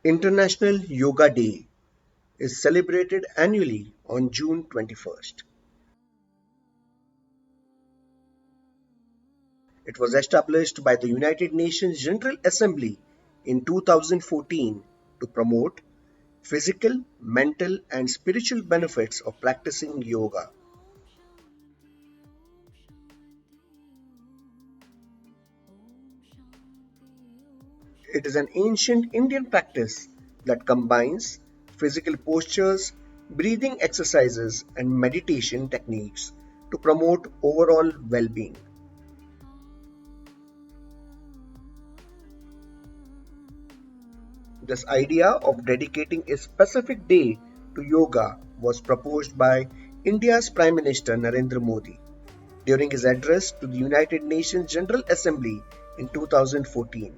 International Yoga Day is celebrated annually on June 21st. It was established by the United Nations General Assembly in 2014 to promote physical, mental, and spiritual benefits of practicing yoga. It is an ancient Indian practice that combines physical postures, breathing exercises, and meditation techniques to promote overall well being. This idea of dedicating a specific day to yoga was proposed by India's Prime Minister Narendra Modi during his address to the United Nations General Assembly in 2014.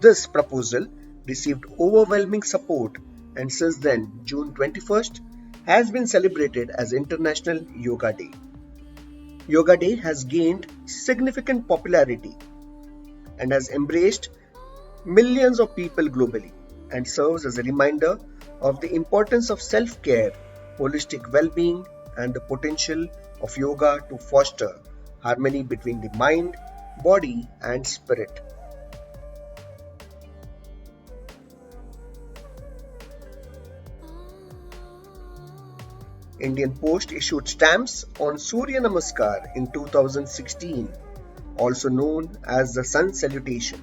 This proposal received overwhelming support, and since then, June 21st has been celebrated as International Yoga Day. Yoga Day has gained significant popularity and has embraced millions of people globally and serves as a reminder of the importance of self care, holistic well being, and the potential of yoga to foster harmony between the mind, body, and spirit. Indian Post issued stamps on Surya Namaskar in 2016, also known as the Sun Salutation.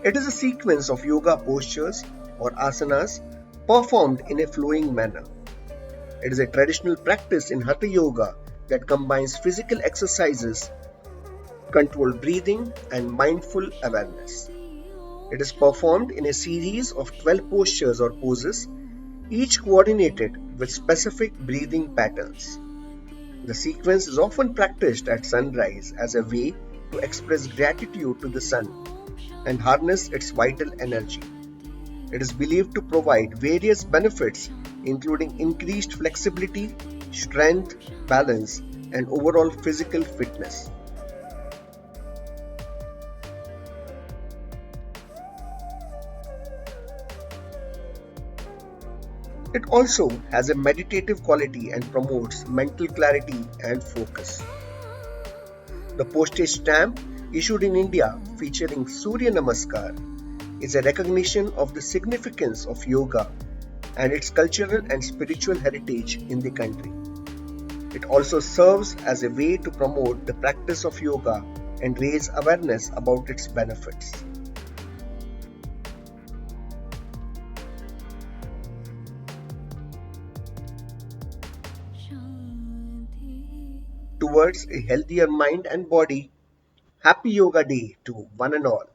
It is a sequence of yoga postures or asanas performed in a flowing manner. It is a traditional practice in Hatha Yoga that combines physical exercises, controlled breathing, and mindful awareness. It is performed in a series of 12 postures or poses, each coordinated with specific breathing patterns. The sequence is often practiced at sunrise as a way to express gratitude to the sun and harness its vital energy. It is believed to provide various benefits, including increased flexibility, strength, balance, and overall physical fitness. It also has a meditative quality and promotes mental clarity and focus. The postage stamp issued in India featuring Surya Namaskar is a recognition of the significance of yoga and its cultural and spiritual heritage in the country. It also serves as a way to promote the practice of yoga and raise awareness about its benefits. Towards a healthier mind and body, happy Yoga Day to one and all.